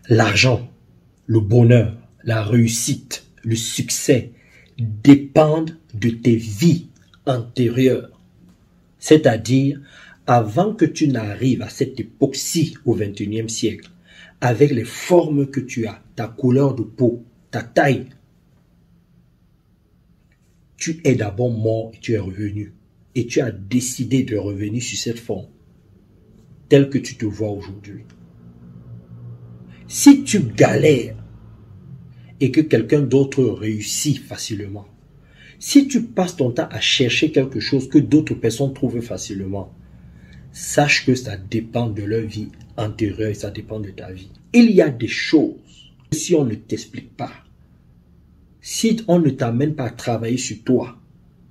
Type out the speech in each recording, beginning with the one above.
L'argent, le bonheur, la réussite, le succès dépendent de tes vies antérieures. C'est-à-dire, avant que tu n'arrives à cette époque-ci au XXIe siècle, avec les formes que tu as, ta couleur de peau, ta taille, tu es d'abord mort et tu es revenu. Et tu as décidé de revenir sur cette forme, telle que tu te vois aujourd'hui. Si tu galères et que quelqu'un d'autre réussit facilement, si tu passes ton temps à chercher quelque chose que d'autres personnes trouvent facilement, sache que ça dépend de leur vie antérieure et ça dépend de ta vie. Il y a des choses, si on ne t'explique pas, si on ne t'amène pas à travailler sur toi,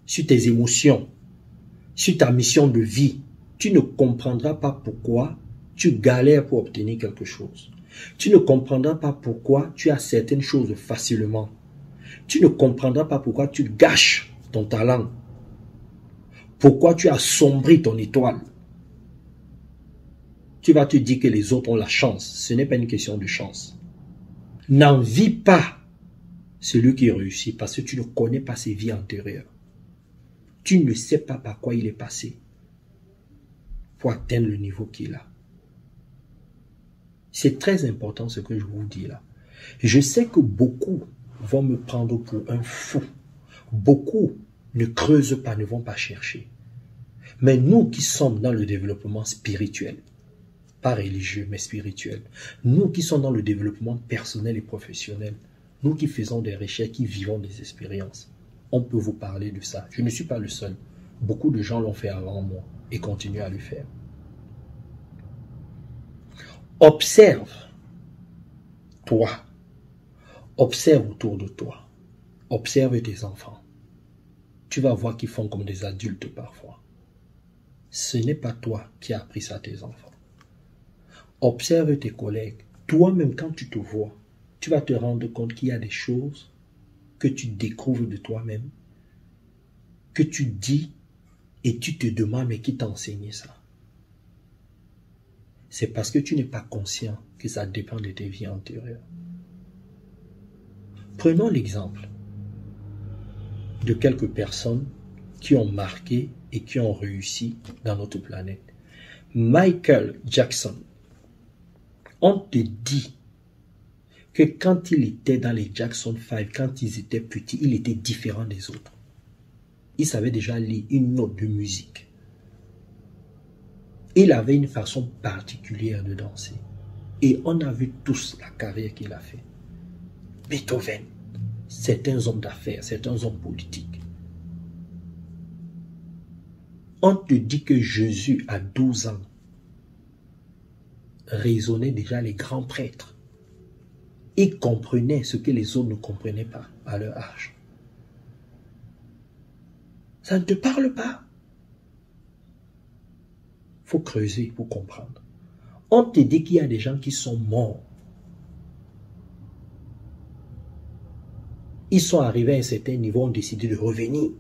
sur tes émotions, sur ta mission de vie, tu ne comprendras pas pourquoi tu galères pour obtenir quelque chose. Tu ne comprendras pas pourquoi tu as certaines choses facilement. Tu ne comprendras pas pourquoi tu gâches ton talent. Pourquoi tu assombris ton étoile. Tu vas te dire que les autres ont la chance. Ce n'est pas une question de chance. N'envie pas celui qui réussit parce que tu ne connais pas ses vies antérieures. Tu ne sais pas par quoi il est passé pour atteindre le niveau qu'il a. C'est très important ce que je vous dis là. Je sais que beaucoup vont me prendre pour un fou. Beaucoup ne creusent pas, ne vont pas chercher. Mais nous qui sommes dans le développement spirituel, pas religieux mais spirituel, nous qui sommes dans le développement personnel et professionnel, nous qui faisons des recherches, qui vivons des expériences, on peut vous parler de ça. Je ne suis pas le seul. Beaucoup de gens l'ont fait avant moi et continuent à le faire. Observe toi. Observe autour de toi. Observe tes enfants. Tu vas voir qu'ils font comme des adultes parfois. Ce n'est pas toi qui as appris ça à tes enfants. Observe tes collègues. Toi-même, quand tu te vois, tu vas te rendre compte qu'il y a des choses que tu découvres de toi-même, que tu dis et tu te demandes mais qui t'a enseigné ça? C'est parce que tu n'es pas conscient que ça dépend de tes vies antérieures. Prenons l'exemple de quelques personnes qui ont marqué et qui ont réussi dans notre planète. Michael Jackson, on te dit que quand il était dans les Jackson 5, quand ils étaient petits, il était différent des autres. Il savait déjà lire une note de musique. Il avait une façon particulière de danser. Et on a vu tous la carrière qu'il a fait. Beethoven, certains hommes d'affaires, certains hommes politiques. On te dit que Jésus, à 12 ans, raisonnait déjà les grands prêtres. Il comprenait ce que les autres ne comprenaient pas à leur âge. Ça ne te parle pas. Il faut creuser pour comprendre. On te dit qu'il y a des gens qui sont morts. Ils sont arrivés à un certain niveau, ont décidé de revenir.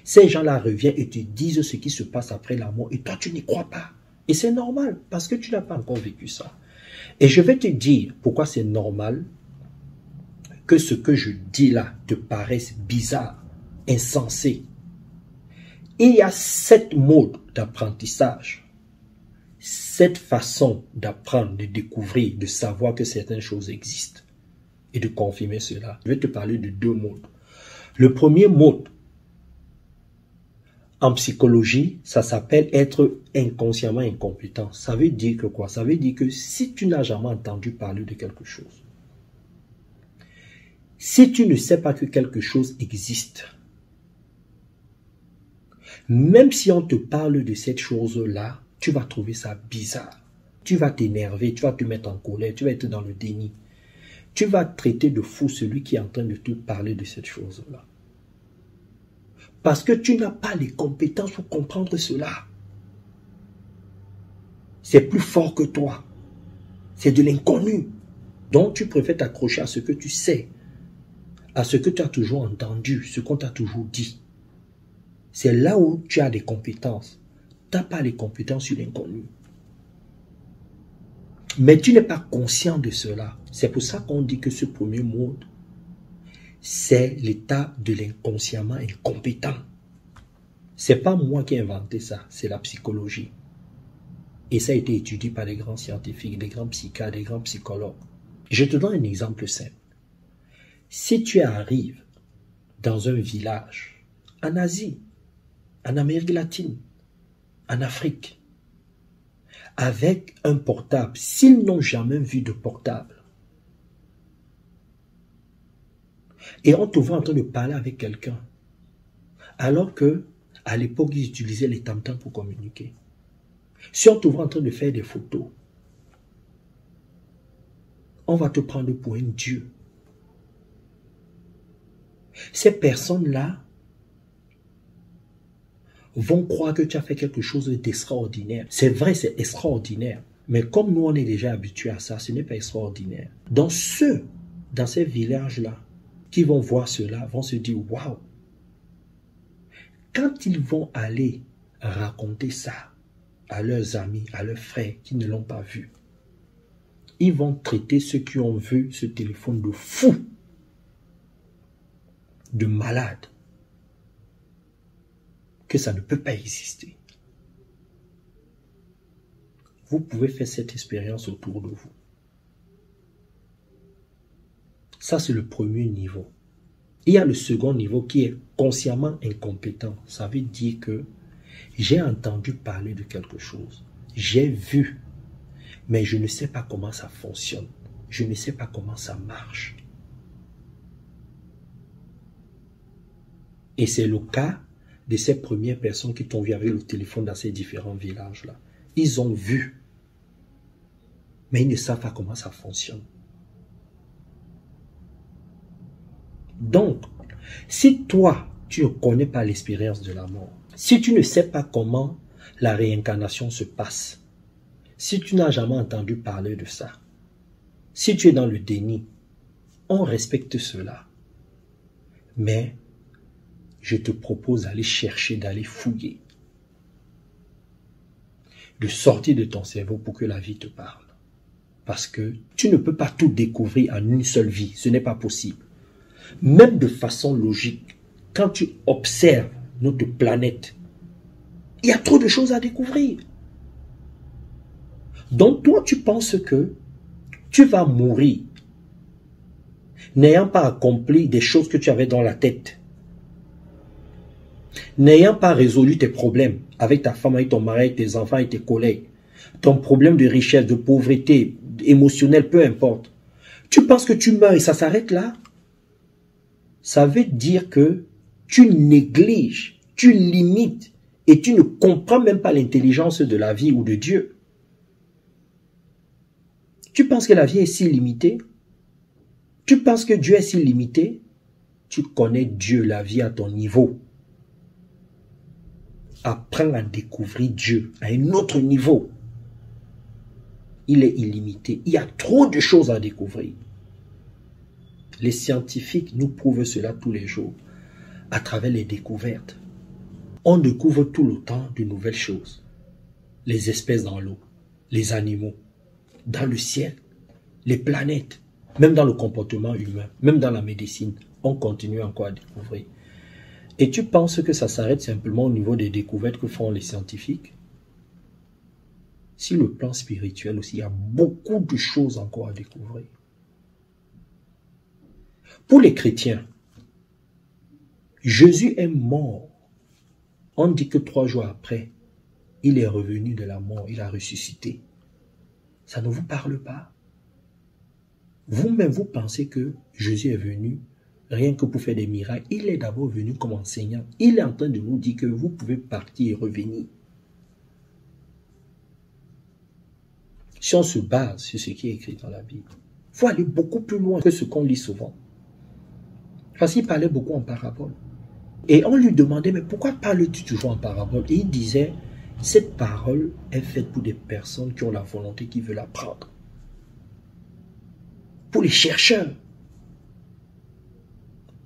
Ces gens-là reviennent et te disent ce qui se passe après la mort et toi tu n'y crois pas. Et c'est normal parce que tu n'as pas encore vécu ça. Et je vais te dire pourquoi c'est normal que ce que je dis là te paraisse bizarre, insensé. Il y a 7 modes d'apprentissage, 7 façons d'apprendre, de découvrir, de savoir que certaines choses existent et de confirmer cela. Je vais te parler de 2 modes. Le premier mode, en psychologie, ça s'appelle être inconsciemment incompétent. Ça veut dire que quoi? Ça veut dire que si tu n'as jamais entendu parler de quelque chose, si tu ne sais pas que quelque chose existe, même si on te parle de cette chose-là, tu vas trouver ça bizarre. Tu vas t'énerver, tu vas te mettre en colère, tu vas être dans le déni. Tu vas traiter de fou celui qui est en train de te parler de cette chose-là. Parce que tu n'as pas les compétences pour comprendre cela. C'est plus fort que toi. C'est de l'inconnu. Donc tu préfères t'accrocher à ce que tu sais, à ce que tu as toujours entendu, ce qu'on t'a toujours dit. C'est là où tu as des compétences. Tu n'as pas les compétences sur l'inconnu. Mais tu n'es pas conscient de cela. C'est pour ça qu'on dit que ce premier monde, c'est l'état de l'inconsciemment incompétent. C'est pas moi qui ai inventé ça, c'est la psychologie. Et ça a été étudié par des grands scientifiques, des grands psychiatres, des grands psychologues. Je te donne un exemple simple. Si tu arrives dans un village, en Asie, en Amérique latine, en Afrique, avec un portable, s'ils n'ont jamais vu de portable, et on te voit en train de parler avec quelqu'un, alors que à l'époque, ils utilisaient les tam-tams pour communiquer. Si on te voit en train de faire des photos, on va te prendre pour un dieu. Ces personnes-là vont croire que tu as fait quelque chose d'extraordinaire. C'est vrai, c'est extraordinaire. Mais comme nous, on est déjà habitués à ça, ce n'est pas extraordinaire. Donc ceux, dans ces villages-là, qui vont voir cela, vont se dire, waouh! Quand ils vont aller raconter ça à leurs amis, à leurs frères qui ne l'ont pas vu, ils vont traiter ceux qui ont vu ce téléphone de fous, de malades, que ça ne peut pas exister. Vous pouvez faire cette expérience autour de vous. Ça, c'est le premier niveau. Il y a le second niveau qui est consciemment incompétent. Ça veut dire que j'ai entendu parler de quelque chose. J'ai vu, mais je ne sais pas comment ça fonctionne. Je ne sais pas comment ça marche. Et c'est le cas de ces premières personnes qui t'ont vu avec le téléphone dans ces différents villages-là. Ils ont vu, mais ils ne savent pas comment ça fonctionne. Donc, si toi, tu ne connais pas l'expérience de la mort, si tu ne sais pas comment la réincarnation se passe, si tu n'as jamais entendu parler de ça, si tu es dans le déni, on respecte cela. Mais je te propose d'aller chercher, d'aller fouiller, de sortir de ton cerveau pour que la vie te parle. Parce que tu ne peux pas tout découvrir en une seule vie, ce n'est pas possible. Même de façon logique, quand tu observes notre planète, il y a trop de choses à découvrir. Donc toi, tu penses que tu vas mourir n'ayant pas accompli des choses que tu avais dans la tête, n'ayant pas résolu tes problèmes avec ta femme, avec ton mari, avec tes enfants, avec tes collègues, ton problème de richesse, de pauvreté, émotionnelle, peu importe. Tu penses que tu meurs et ça s'arrête là? Ça veut dire que tu négliges, tu limites et tu ne comprends même pas l'intelligence de la vie ou de Dieu. Tu penses que la vie est si limitée? Tu penses que Dieu est si limité? Tu connais Dieu, la vie à ton niveau. Apprends à découvrir Dieu à un autre niveau. Il est illimité. Il y a trop de choses à découvrir. Les scientifiques nous prouvent cela tous les jours à travers les découvertes. On découvre tout le temps de nouvelles choses. Les espèces dans l'eau, les animaux, dans le ciel, les planètes, même dans le comportement humain, même dans la médecine, on continue encore à découvrir. Et tu penses que ça s'arrête simplement au niveau des découvertes que font les scientifiques? Sur le plan spirituel aussi, il y a beaucoup de choses encore à découvrir. Pour les chrétiens, Jésus est mort. On dit que 3 jours après, il est revenu de la mort, il a ressuscité. Ça ne vous parle pas? Vous-même, vous pensez que Jésus est venu rien que pour faire des miracles. Il est d'abord venu comme enseignant. Il est en train de nous dire que vous pouvez partir et revenir. Si on se base sur ce qui est écrit dans la Bible, il faut aller beaucoup plus loin que ce qu'on lit souvent. Parce qu'il parlait beaucoup en parabole. Et on lui demandait, mais pourquoi parles-tu toujours en parabole? Et il disait, cette parole est faite pour des personnes qui ont la volonté, qui veulent apprendre. Pour les chercheurs.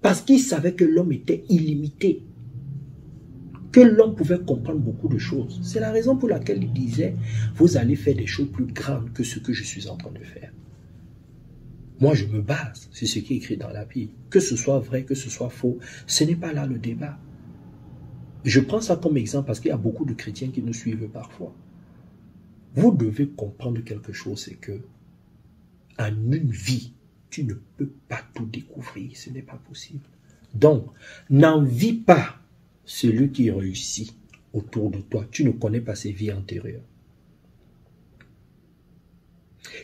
Parce qu'il savait que l'homme était illimité. que l'homme pouvait comprendre beaucoup de choses. C'est la raison pour laquelle il disait, vous allez faire des choses plus grandes que ce que je suis en train de faire. Moi, je me base sur ce qui est écrit dans la Bible. Que ce soit vrai, que ce soit faux, ce n'est pas là le débat. Je prends ça comme exemple parce qu'il y a beaucoup de chrétiens qui nous suivent parfois. Vous devez comprendre quelque chose, c'est que en une vie, tu ne peux pas tout découvrir. Ce n'est pas possible. Donc, n'envie pas celui qui réussit autour de toi. Tu ne connais pas ses vies antérieures.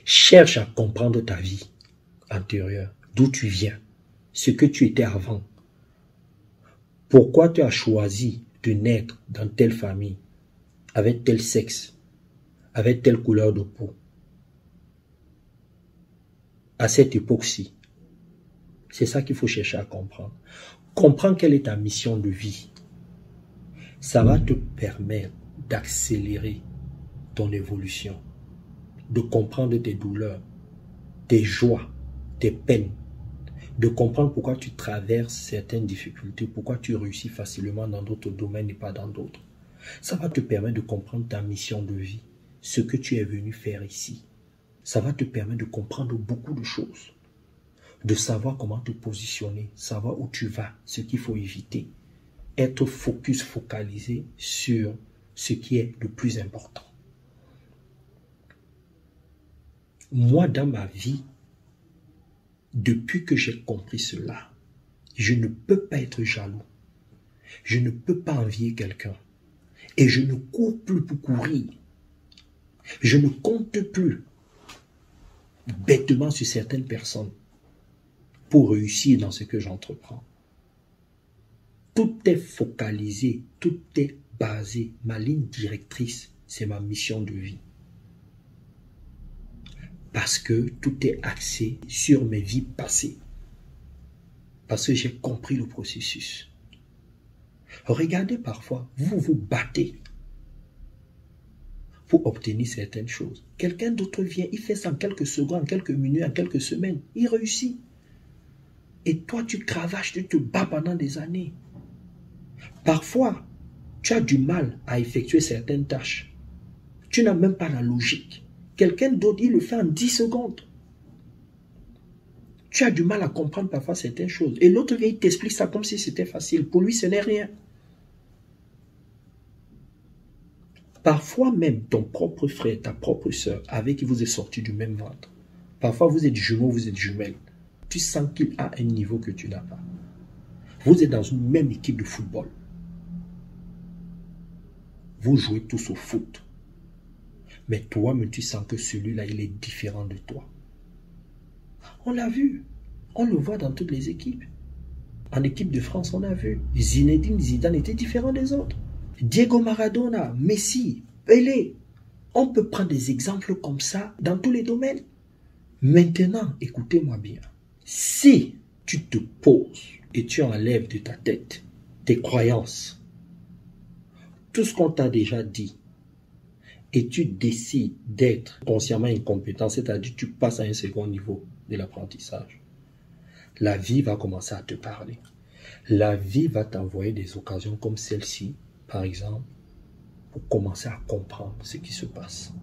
Cherche à comprendre ta vie antérieure, d'où tu viens, ce que tu étais avant. Pourquoi tu as choisi de naître dans telle famille, avec tel sexe, avec telle couleur de peau, à cette époque-ci. C'est ça qu'il faut chercher à comprendre. Comprends quelle est ta mission de vie. Ça va te permettre d'accélérer ton évolution, de comprendre tes douleurs, tes joies, tes peines, de comprendre pourquoi tu traverses certaines difficultés, pourquoi tu réussis facilement dans d'autres domaines et pas dans d'autres. Ça va te permettre de comprendre ta mission de vie, ce que tu es venu faire ici. Ça va te permettre de comprendre beaucoup de choses, de savoir comment te positionner, savoir où tu vas, ce qu'il faut éviter, être focalisé sur ce qui est le plus important. Moi, dans ma vie, depuis que j'ai compris cela, je ne peux pas être jaloux. Je ne peux pas envier quelqu'un. Et je ne cours plus pour courir. Je ne compte plus bêtement sur certaines personnes pour réussir dans ce que j'entreprends. Tout est focalisé, tout est basé. Ma ligne directrice, c'est ma mission de vie. Parce que tout est axé sur mes vies passées. Parce que j'ai compris le processus. Regardez parfois, vous vous battez pour obtenir certaines choses. Quelqu'un d'autre vient, il fait ça en quelques secondes, en quelques minutes, en quelques semaines. Il réussit. Et toi, tu cravaches, tu te bats pendant des années. Parfois, tu as du mal à effectuer certaines tâches. Tu n'as même pas la logique. Quelqu'un d'autre, il le fait en 10 secondes. Tu as du mal à comprendre parfois certaines choses. Et l'autre vient, il t'explique ça comme si c'était facile. Pour lui, ce n'est rien. Parfois même, ton propre frère, ta propre soeur, avec qui vous êtes sortis du même ventre. Parfois, vous êtes jumeaux, vous êtes jumelles. Tu sens qu'il a un niveau que tu n'as pas. Vous êtes dans une même équipe de football. Vous jouez tous au foot. Mais toi-même, tu sens que celui-là, il est différent de toi. On l'a vu. On le voit dans toutes les équipes. En équipe de France, on a vu. Zinedine Zidane était différent des autres. Diego Maradona, Messi, Pelé. On peut prendre des exemples comme ça dans tous les domaines. Maintenant, écoutez-moi bien. Si tu te poses et tu enlèves de ta tête tes croyances, tout ce qu'on t'a déjà dit, et tu décides d'être consciemment incompétent, c'est-à-dire tu passes à un second niveau de l'apprentissage, la vie va commencer à te parler. La vie va t'envoyer des occasions comme celle-ci, par exemple, pour commencer à comprendre ce qui se passe.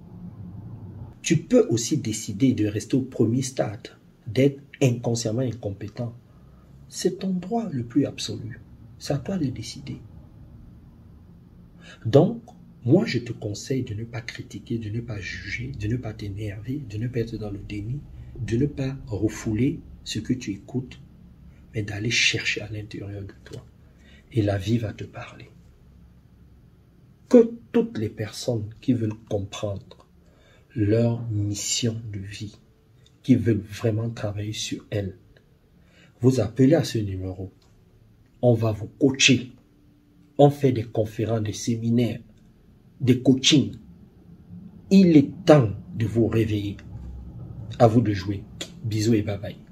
Tu peux aussi décider de rester au premier stade, d'être inconsciemment incompétent. C'est ton droit le plus absolu. C'est à toi de décider. Donc, moi, je te conseille de ne pas critiquer, de ne pas juger, de ne pas t'énerver, de ne pas être dans le déni, de ne pas refouler ce que tu écoutes, mais d'aller chercher à l'intérieur de toi. Et la vie va te parler. Que toutes les personnes qui veulent comprendre leur mission de vie, qui veulent vraiment travailler sur elles, vous appelez à ce numéro. On va vous coacher. On fait des conférences, des séminaires, des coachings. Il est temps de vous réveiller. À vous de jouer. Bisous et bye bye.